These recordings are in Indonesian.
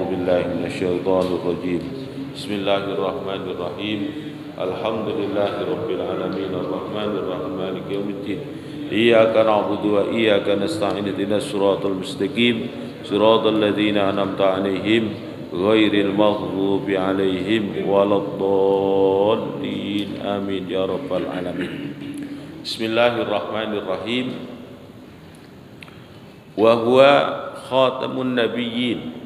A'udzu billahi minasyaitonir rajim. Bismillahirrahmanirrahim. Alhamdulillahirabbil alamin arrahmanir rahim maliki yaumiddin. Iyyaka na'budu wa iyyaka nasta'in ihdinas siratal mustaqim siratal ladzina an'amta 'alaihim ghairil maghdubi 'alaihim waladdallin. Amin ya rabbal alamin. Bismillahirrahmanirrahim. Wa huwa khatamun nabiyyin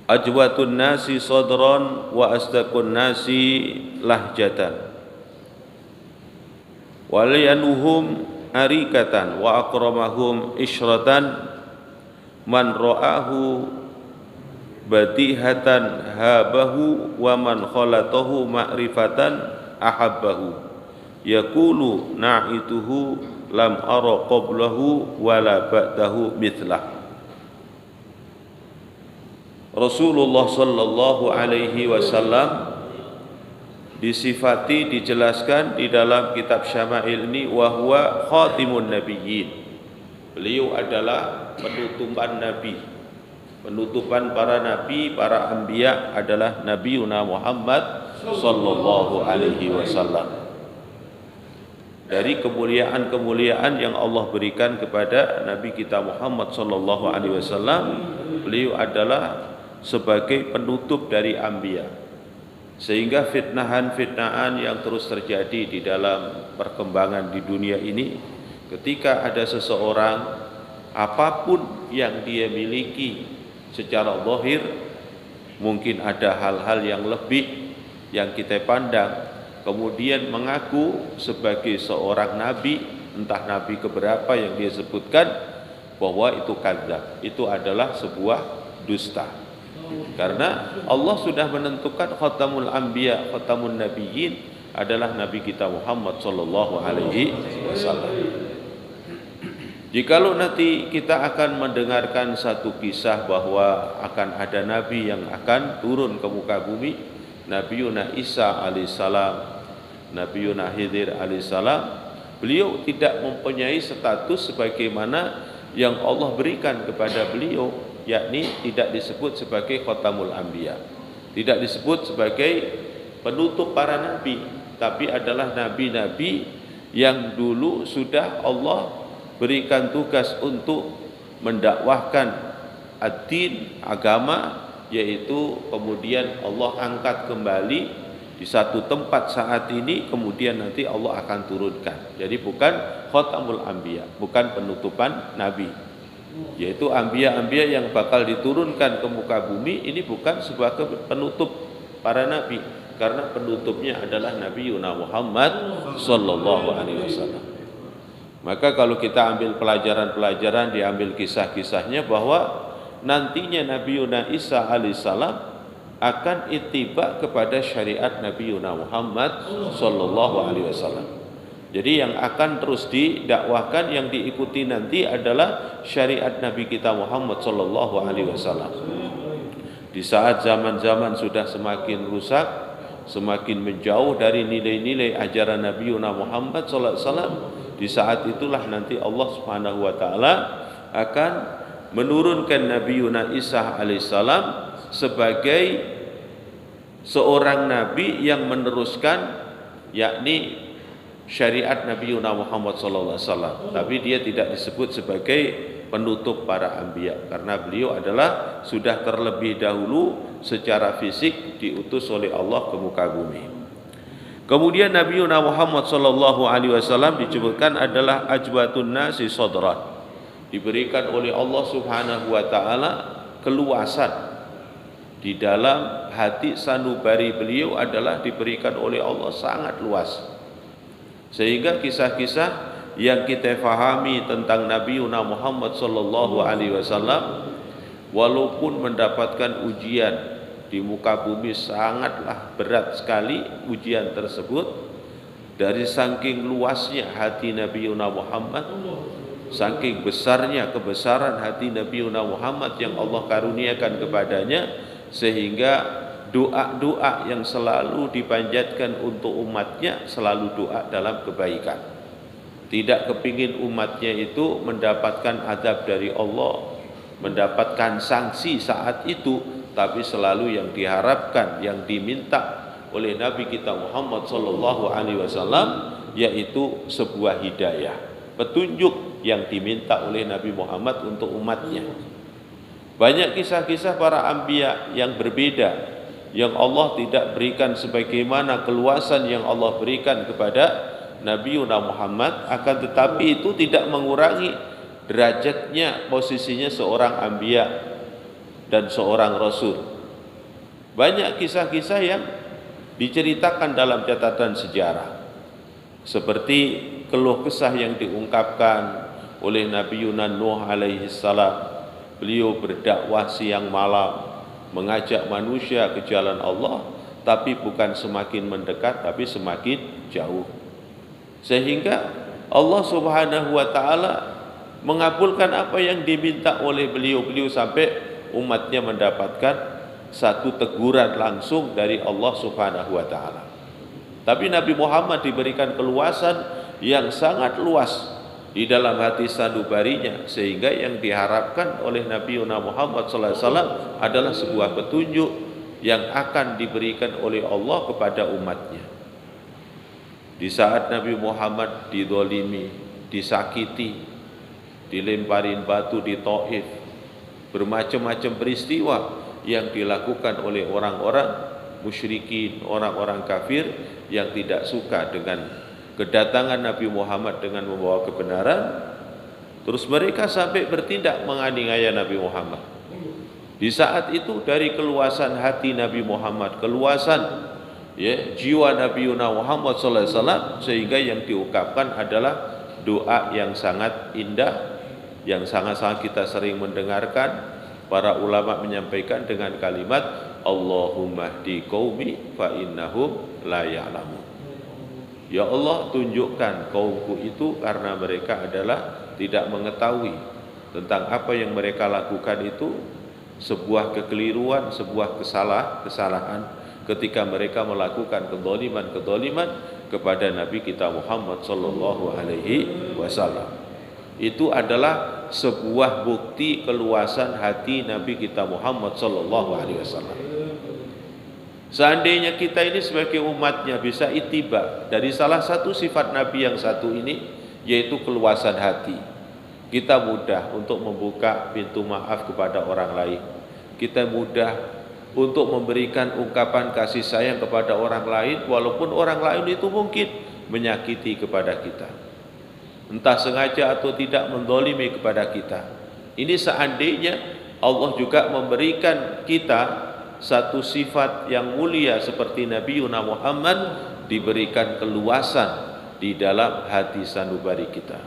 ajwatun nasi sadran wa asdaqun nasi lahjatan waliyanuhum arikatan wa akramahum isyratan man ra'ahu batihatan habahu wa man khalatahu ma'rifatan ahabbahu yaqulu na'ituhu lam ara qablahu wala ba'dahu mithlah. Rasulullah sallallahu alaihi wasallam disifati, dijelaskan di dalam kitab Syama'il ini, wa huwa khatimun nabiyyin. Beliau adalah penutupan nabi. Penutupan para nabi, para anbiya adalah Nabiuna Muhammad sallallahu alaihi wasallam. Dari kemuliaan-kemuliaan yang Allah berikan kepada Nabi kita Muhammad sallallahu alaihi wasallam, beliau adalah sebagai penutup dari anbiya. Sehingga fitnahan-fitnahan yang terus terjadi di dalam perkembangan di dunia ini, ketika ada seseorang apapun yang dia miliki secara zahir, mungkin ada hal-hal yang lebih yang kita pandang, kemudian mengaku sebagai seorang nabi, entah nabi keberapa yang dia sebutkan, bahwa itu kadzab, itu adalah sebuah dusta. Karena Allah sudah menentukan khatamul anbiya, khatamun nabiyyin adalah nabi kita Muhammad sallallahu alaihi wasallam. Jikalau nanti kita akan mendengarkan satu kisah bahwa akan ada nabi yang akan turun ke muka bumi, Nabiuna Isa alaihissalam, Nabiuna Khidir alaihissalam, beliau tidak mempunyai status sebagaimana yang Allah berikan kepada beliau, yakni tidak disebut sebagai khatamul anbiya, tidak disebut sebagai penutup para nabi, tapi adalah nabi-nabi yang dulu sudah Allah berikan tugas untuk mendakwahkan ad-din, agama, yaitu kemudian Allah angkat kembali di satu tempat saat ini, kemudian nanti Allah akan turunkan. Jadi bukan khatamul anbiya, bukan penutupan nabi, yaitu anbiya-anbiya yang bakal diturunkan ke muka bumi ini bukan sebagai penutup para nabi, karena penutupnya adalah Nabiuna Muhammad sallallahu alaihi wasallam. Maka kalau kita ambil pelajaran-pelajaran, diambil kisah-kisahnya bahwa nantinya Nabiuna Isa alaihissalam akan ittiba kepada syariat Nabiuna Muhammad sallallahu alaihi wasallam. Jadi yang akan terus didakwahkan, yang diikuti nanti adalah syariat Nabi kita Muhammad sallallahu alaihi wasallam. Di saat zaman-zaman sudah semakin rusak, semakin menjauh dari nilai-nilai ajaran Nabiuna Muhammad sallallahu alaihi wasallam, di saat itulah nanti Allah Subhanahu wa taala akan menurunkan Nabiuna Isa alaihissalam sebagai seorang nabi yang meneruskan, yakni syariat Nabiuna Muhammad sallallahu alaihi wasallam, tapi dia tidak disebut sebagai penutup para anbiya karena beliau adalah sudah terlebih dahulu secara fisik diutus oleh Allah ke muka bumi. Kemudian Nabiuna Muhammad sallallahu alaihi wasallam disebutkan adalah ajwatun nasi sadran, diberikan oleh Allah Subhanahu wa taala keluasan di dalam hati, sanubari beliau adalah diberikan oleh Allah sangat luas, sehingga kisah-kisah yang kita fahami tentang Nabiuna Muhammad sallallahu alaihi wasallam, walaupun mendapatkan ujian di muka bumi, sangatlah berat sekali ujian tersebut, dari saking luasnya hati Nabiuna Muhammad, saking besarnya kebesaran hati Nabiuna Muhammad yang Allah karuniakan kepadanya, sehingga doa-doa yang selalu dipanjatkan untuk umatnya selalu doa dalam kebaikan. Tidak kepingin umatnya itu mendapatkan azab dari Allah, mendapatkan sanksi saat itu, tapi selalu yang diharapkan, yang diminta oleh Nabi kita Muhammad sallallahu alaihi wasallam yaitu sebuah hidayah, petunjuk yang diminta oleh Nabi Muhammad untuk umatnya. Banyak kisah-kisah para anbiya yang berbeda, yang Allah tidak berikan sebagaimana keluasan yang Allah berikan kepada Nabi Muhammad, akan tetapi itu tidak mengurangi derajatnya, posisinya seorang anbiya dan seorang rasul. Banyak kisah-kisah yang diceritakan dalam catatan sejarah, seperti keluh kesah yang diungkapkan oleh Nabi Nuh alaihi salam. Beliau berdakwah siang malam, mengajak manusia ke jalan Allah, tapi bukan semakin mendekat, tapi semakin jauh. Sehingga Allah Subhanahu wa taala mengabulkan apa yang diminta oleh beliau sampai umatnya mendapatkan satu teguran langsung dari Allah Subhanahu wa taala. Tapi Nabi Muhammad diberikan keluasan yang sangat luas di dalam hati sanubarinya, sehingga yang diharapkan oleh Nabi Muhammad SAW adalah sebuah petunjuk yang akan diberikan oleh Allah kepada umatnya. Di saat Nabi Muhammad didolimi, disakiti, dilemparin batu di Taif, bermacam-macam peristiwa yang dilakukan oleh orang-orang musyrikin, orang-orang kafir yang tidak suka dengan kedatangan Nabi Muhammad dengan membawa kebenaran. Terus mereka sampai bertindak menganiaya Nabi Muhammad. Di saat itu dari keluasan hati Nabi Muhammad, keluasan jiwa Nabi Muhammad SAW, sehingga yang diungkapkan adalah doa yang sangat indah, yang sangat-sangat kita sering mendengarkan. Para ulama menyampaikan dengan kalimat Allahumma hdi qaumi fa innahum la ya'lamun. Ya Allah, tunjukkan kaumku itu karena mereka adalah tidak mengetahui tentang apa yang mereka lakukan itu sebuah kekeliruan, sebuah kesalahan ketika mereka melakukan kezaliman kepada Nabi kita Muhammad sallallahu alaihi wasallam. Itu adalah sebuah bukti keluasan hati Nabi kita Muhammad sallallahu alaihi wasallam. Seandainya kita ini sebagai umatnya bisa ittiba dari salah satu sifat Nabi yang satu ini, yaitu keluasan hati, kita mudah untuk membuka pintu maaf kepada orang lain. Kita mudah untuk memberikan ungkapan kasih sayang kepada orang lain, walaupun orang lain itu mungkin menyakiti kepada kita, entah sengaja atau tidak, menzalimi kepada kita. Ini seandainya Allah juga memberikan kita satu sifat yang mulia seperti Nabi Muhammad, diberikan keluasan di dalam hati sanubari kita.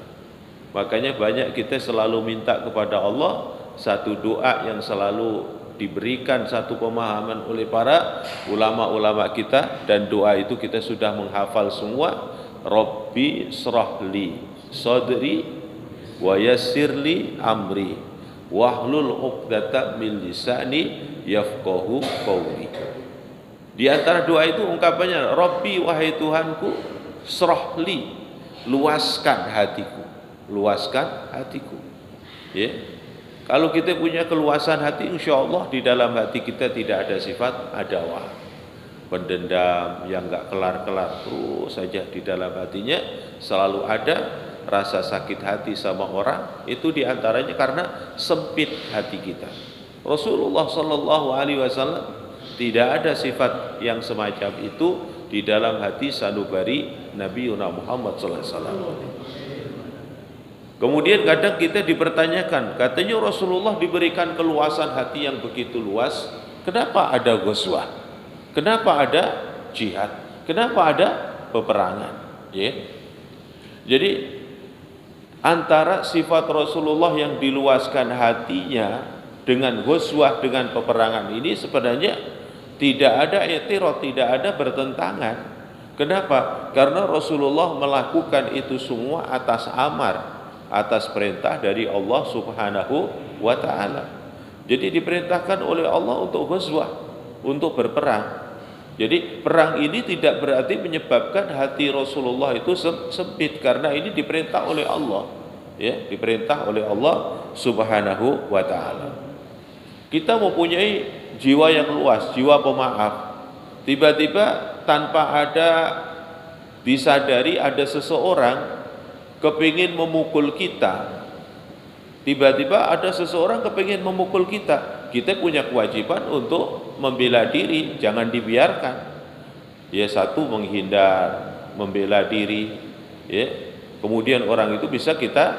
Makanya banyak kita selalu minta kepada Allah satu doa yang selalu diberikan satu pemahaman oleh para ulama-ulama kita, dan doa itu kita sudah menghafal semua. Rabbi shrahli sadri wa yassirli amri wahlul 'uqdatam min lisani yafqahu qawli. Di antara doa itu ungkapannya Rabbi, wahai Tuhanku, shrahli, luaskan hatiku, luaskan hatiku. Ya. Kalau kita punya keluasan hati, insyaallah di dalam hati kita tidak ada sifat adawah, pendendam yang enggak kelar-kelar, terus saja di dalam hatinya selalu ada rasa sakit hati sama orang. Itu diantaranya karena sempit hati kita. Rasulullah sallallahu alaihi wasallam tidak ada sifat yang semacam itu di dalam hati sanubari Nabi Muhammad sallallahu alaihi wasallam. Kemudian kadang kita dipertanyakan, katanya Rasulullah diberikan keluasan hati yang begitu luas, kenapa ada ghazwah? Kenapa ada jihad? Kenapa ada peperangan? Ya. Jadi antara sifat Rasulullah yang diluaskan hatinya dengan ghazwah, dengan peperangan ini sebenarnya tidak ada i'tirad, tidak ada bertentangan. Kenapa? Karena Rasulullah melakukan itu semua atas amar, atas perintah dari Allah Subhanahu wa taala. Jadi diperintahkan oleh Allah untuk ghazwah, untuk berperang. Jadi perang ini tidak berarti menyebabkan hati Rasulullah itu sempit, karena ini diperintah oleh Allah. ya, diperintah oleh Allah Subhanahu wa taala. Kita mempunyai jiwa yang luas, jiwa pemaaf. Tiba-tiba tanpa ada disadari ada seseorang kepingin memukul kita. Tiba-tiba ada seseorang kepingin memukul kita. Kita punya kewajiban untuk membela diri, jangan dibiarkan. Ya, satu menghindar, membela diri, ya. Kemudian orang itu bisa kita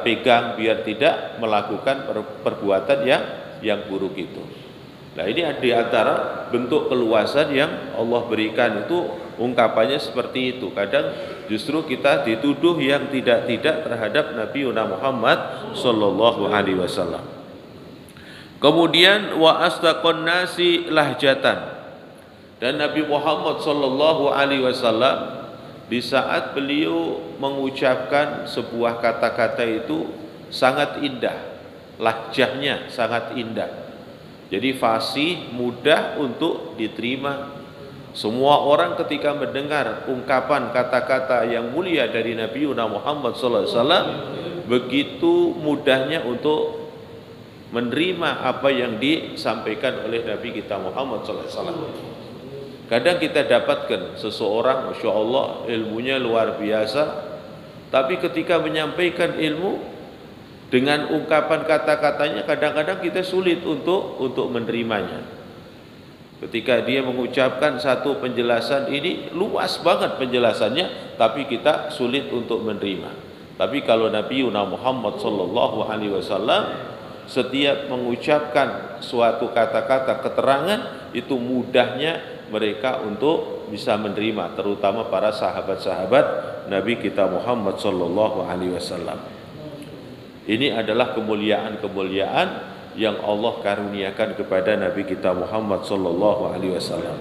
pegang biar tidak melakukan perbuatan yang buruk itu. Nah, ini di antara bentuk keluasan yang Allah berikan itu, ungkapannya seperti itu. Kadang justru kita dituduh yang tidak-tidak terhadap Nabi Muhammad sallallahu alaihi wasallam. Kemudian wa astaqon nasi lahjatan. Dan Nabi Muhammad sallallahu alaihi wasallam di saat beliau mengucapkan sebuah kata-kata itu sangat indah, lahjahnya sangat indah. Jadi fasih, mudah untuk diterima. Semua orang ketika mendengar ungkapan kata-kata yang mulia dari Nabi Muhammad sallallahu alaihi wasallam begitu mudahnya untuk menerima apa yang disampaikan oleh Nabi kita Muhammad sallallahu alaihi wasallam. Kadang kita dapatkan seseorang, Masya Allah, ilmunya luar biasa, tapi ketika menyampaikan ilmu dengan ungkapan kata-katanya, kadang-kadang kita sulit untuk menerimanya. Ketika dia mengucapkan satu penjelasan ini, luas banget penjelasannya, tapi kita sulit untuk menerima. Tapi kalau Nabi Muhammad sallallahu alaihi wasallam setiap mengucapkan suatu kata-kata keterangan, itu mudahnya mereka untuk bisa menerima, terutama para sahabat-sahabat Nabi kita Muhammad sallallahu alaihi wasallam. Ini adalah kemuliaan-kemuliaan yang Allah karuniakan kepada Nabi kita Muhammad sallallahu alaihi wasallam.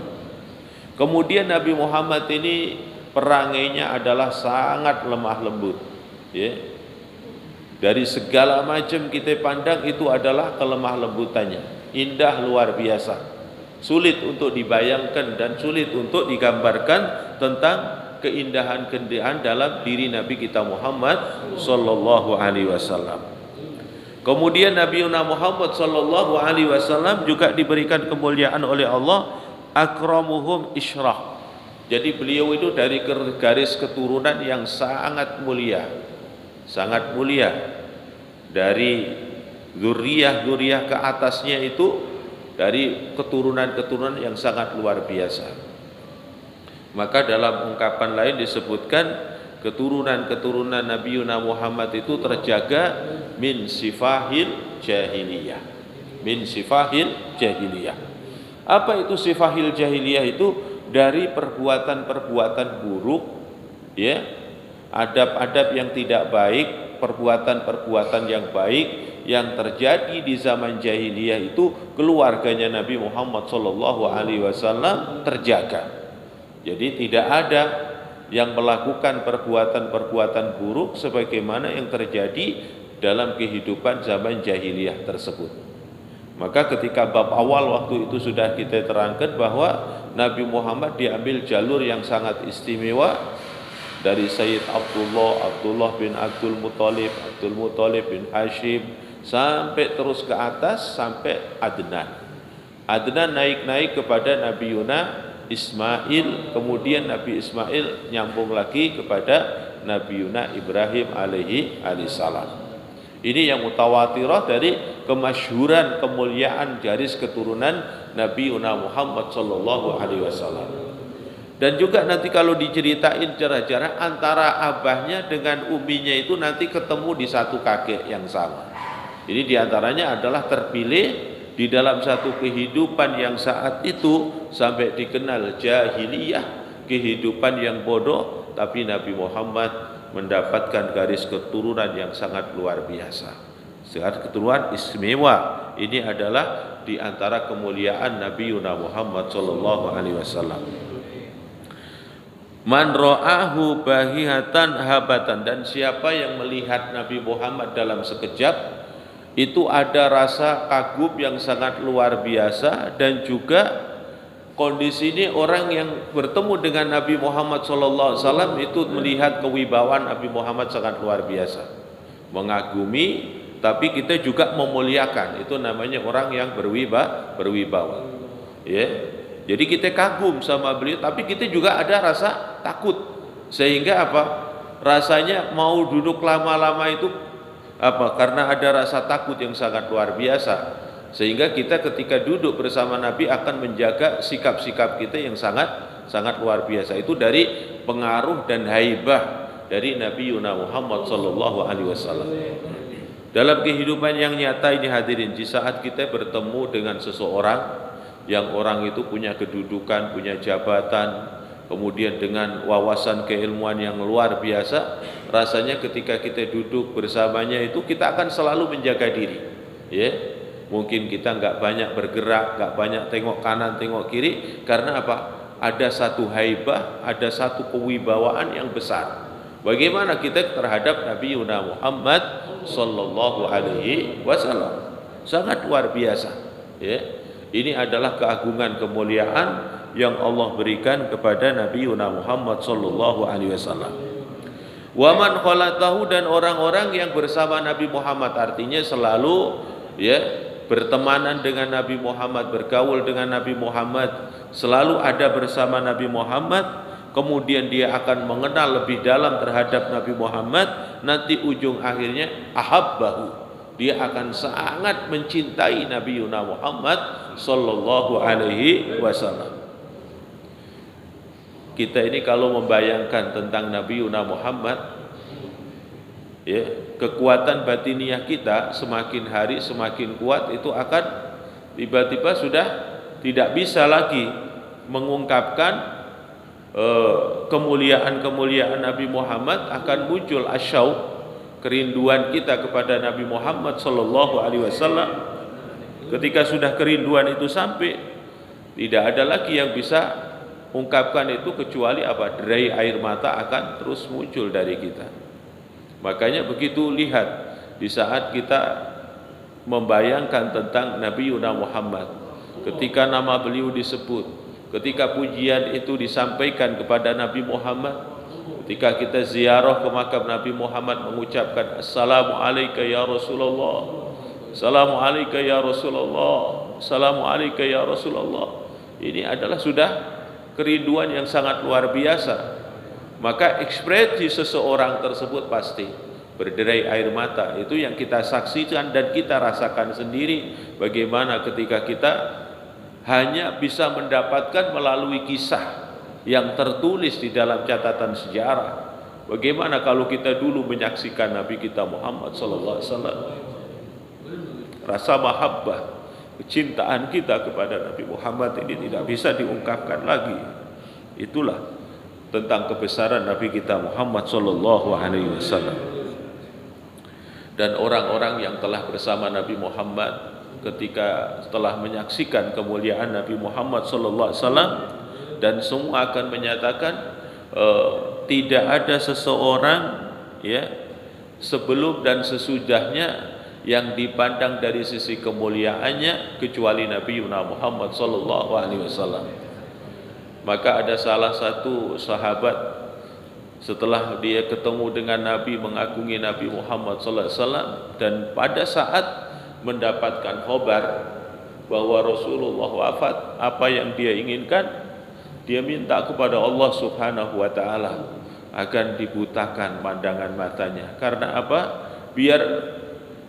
Kemudian Nabi Muhammad ini perangainya adalah sangat lemah lembut, ya. Dari segala macam kita pandang itu adalah kelemah lembutannya, indah luar biasa. Sulit untuk dibayangkan dan sulit untuk digambarkan tentang keindahan-keindahan dalam diri Nabi kita Muhammad sallallahu alaihi wasallam. Kemudian Nabi Muhammad sallallahu alaihi wasallam juga diberikan kemuliaan oleh Allah, akramuhum isyrah. Jadi beliau itu dari garis keturunan yang sangat mulia. Sangat mulia. Dari zuriyah ke atasnya itu dari keturunan-keturunan yang sangat luar biasa. Maka dalam ungkapan lain disebutkan keturunan-keturunan Nabi Muhammad itu terjaga min sifahil jahiliyah. Min sifahil jahiliyah. Apa itu sifahil jahiliyah itu? Dari perbuatan-perbuatan buruk, ya, adab-adab yang tidak baik, perbuatan-perbuatan yang baik yang terjadi di zaman jahiliyah itu, keluarganya Nabi Muhammad sallallahu alaihi wasallam terjaga. Jadi tidak ada yang melakukan perbuatan-perbuatan buruk sebagaimana yang terjadi dalam kehidupan zaman jahiliyah tersebut. Maka ketika bab awal waktu itu sudah kita terangkan bahwa Nabi Muhammad diambil jalur yang sangat istimewa dari Sayyid Abdullah bin Abdul Muttalib bin Hashim, sampai terus ke atas sampai Adnan. Adnan naik-naik kepada Nabi Ismail, kemudian Nabi Ismail nyambung lagi kepada Nabi Ibrahim alaihi salam. Ini yang mutawatirah dari kemasyhuran kemuliaan garis keturunan Nabi Muhammad sallallahu alaihi wasallam. Dan juga nanti kalau diceritain jarah-jarah antara abahnya dengan uminya itu nanti ketemu di satu kakek yang sama. Ini diantaranya adalah terpilih di dalam satu kehidupan yang saat itu sampai dikenal jahiliyah, kehidupan yang bodoh, tapi Nabi Muhammad mendapatkan garis keturunan yang sangat luar biasa. Sangat keturunan istimewa. Ini adalah di antara kemuliaan Nabi Muhammad sallallahu alaihi wasallam. Man ra'ahu bahihatan habatan, dan siapa yang melihat Nabi Muhammad dalam sekejap itu ada rasa kagum yang sangat luar biasa, dan juga kondisi ini orang yang bertemu dengan Nabi Muhammad SAW itu melihat kewibawaan Nabi Muhammad sangat luar biasa. mengagumi, tapi kita juga memuliakan. Itu namanya orang yang berwibawa. Ya. Jadi kita kagum sama beliau, tapi kita juga ada rasa takut. Sehingga apa? Rasanya mau duduk lama-lama itu apa? Karena ada rasa takut yang sangat luar biasa. Sehingga kita ketika duduk bersama Nabi akan menjaga sikap-sikap kita yang sangat luar biasa. Itu dari pengaruh dan haibah dari Nabi Muhammad sallallahu alaihi wasallam. Dalam kehidupan yang nyata ini hadirin, di saat kita bertemu dengan seseorang yang orang itu punya kedudukan, punya jabatan, kemudian dengan wawasan keilmuan yang luar biasa, rasanya ketika kita duduk bersamanya itu kita akan selalu menjaga diri. Ya, mungkin kita nggak banyak bergerak, nggak banyak tengok kanan, tengok kiri, karena apa? Ada satu haibah, ada satu kewibawaan yang besar. Bagaimana kita terhadap Nabi Muhammad sallallahu alaihi wasallam? Sangat luar biasa. Ya. Ini adalah keagungan kemuliaan yang Allah berikan kepada Nabi Muhammad sallallahu alaihi wasallam. Wa man khalatahu, dan orang-orang yang bersama Nabi Muhammad, artinya selalu ya bertemanan dengan Nabi Muhammad, bergaul dengan Nabi Muhammad, selalu ada bersama Nabi Muhammad, kemudian dia akan mengenal lebih dalam terhadap Nabi Muhammad, nanti ujung akhirnya ahabbahu, dia akan sangat mencintai Nabi Muhammad sallallahu alaihi wasallam. Kita ini kalau membayangkan tentang Nabi Muhammad, ya, kekuatan batiniah kita semakin hari semakin kuat, itu akan tiba-tiba sudah tidak bisa lagi mengungkapkan kemuliaan-kemuliaan Nabi Muhammad, akan muncul asyauq, kerinduan kita kepada Nabi Muhammad sallallahu alaihi wasallam. Ketika sudah kerinduan itu sampai, tidak ada lagi yang bisa ungkapkan itu kecuali apa? Derai air mata akan terus muncul dari kita. Makanya begitu lihat di saat kita membayangkan tentang Nabi Muhammad, ketika nama beliau disebut, ketika pujian itu disampaikan kepada Nabi Muhammad, ketika kita ziarah ke makam Nabi Muhammad mengucapkan Assalamualaikum ya Rasulullah, Assalamualaikum ya Rasulullah, Assalamualaikum ya Rasulullah. Ini adalah sudah kerinduan yang sangat luar biasa. Maka ekspresi seseorang tersebut pasti berderai air mata. Itu yang kita saksikan dan kita rasakan sendiri. Bagaimana ketika kita hanya bisa mendapatkan melalui kisah yang tertulis di dalam catatan sejarah. Bagaimana kalau kita dulu menyaksikan Nabi kita Muhammad sallallahu alaihi wasallam? Rasa mahabbah, kecintaan kita kepada Nabi Muhammad ini tidak bisa diungkapkan lagi. Itulah tentang kebesaran Nabi kita Muhammad sallallahu alaihi wasallam. Dan orang-orang yang telah bersama Nabi Muhammad ketika setelah menyaksikan kemuliaan Nabi Muhammad sallallahu alaihi wasallam, dan semua akan menyatakan tidak ada seseorang ya sebelum dan sesudahnya yang dipandang dari sisi kemuliaannya kecuali Nabi Muhammad sallallahu alaihi wasallam. Maka ada salah satu sahabat, setelah dia ketemu dengan Nabi, mengagungi Nabi Muhammad sallallahu alaihi wasallam, dan pada saat mendapatkan khabar bahwa Rasulullah wafat, apa yang dia inginkan? Dia minta kepada Allah Subhanahu wa taala agar dibutakan pandangan matanya. Karena apa? Biar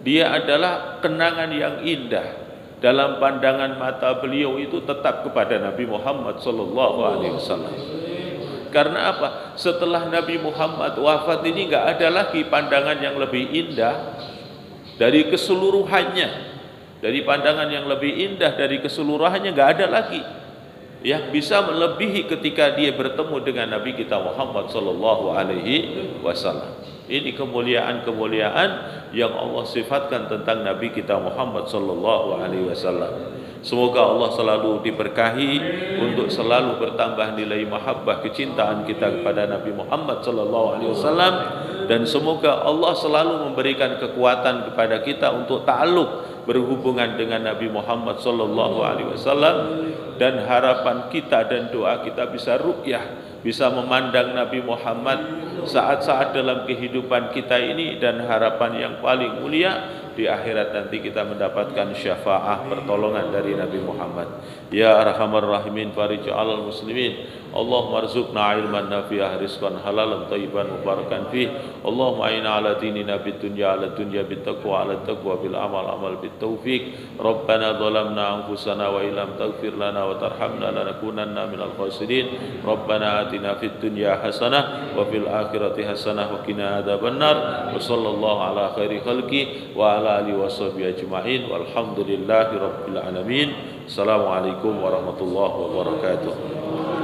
dia adalah kenangan yang indah dalam pandangan mata beliau itu tetap kepada Nabi Muhammad sallallahu alaihi wasallam. Karena apa? Setelah Nabi Muhammad wafat ini enggak ada lagi pandangan yang lebih indah dari keseluruhannya. Dari pandangan yang lebih indah dari keseluruhannya enggak ada lagi yang bisa melebihi ketika dia bertemu dengan Nabi kita Muhammad sallallahu alaihi wasallam. Ini kemuliaan-kemuliaan yang Allah sifatkan tentang Nabi kita Muhammad sallallahu alaihi wasallam. Semoga Allah selalu diberkahi untuk selalu bertambah nilai mahabbah kecintaan kita kepada Nabi Muhammad sallallahu alaihi wasallam, dan semoga Allah selalu memberikan kekuatan kepada kita untuk ta'alluq berhubungan dengan Nabi Muhammad sallallahu alaihi wasallam, dan harapan kita dan doa kita bisa ruqyah, bisa memandang Nabi Muhammad saat-saat dalam kehidupan kita ini, dan harapan yang paling mulia di akhirat nanti kita mendapatkan syafaah pertolongan dari Nabi Muhammad. Ya Arhamar Rahimin, farij 'alal muslimin. Allahumma arzuqna ilman nafi'ah, rizqan halalan thayyiban mubarakan fih. Allahumma inna ala dinina bid dunya ala dunya bit taqwa ala taqwa bil amal amal bit taufiq. Rabbana zalamna anfusana wa illam taghfir lana wa tarhamna lanakunanna minal khasirin. Rabbana atina fid dunya hasanah wa fil akhirati hasanah wa qina adzabannar. Wa sallallahu ala khairi khalqi wa ala alihi washabihi ajma'in. Walhamdulillahi rabbil alamin. Assalamualaikum warahmatullahi wabarakatuh.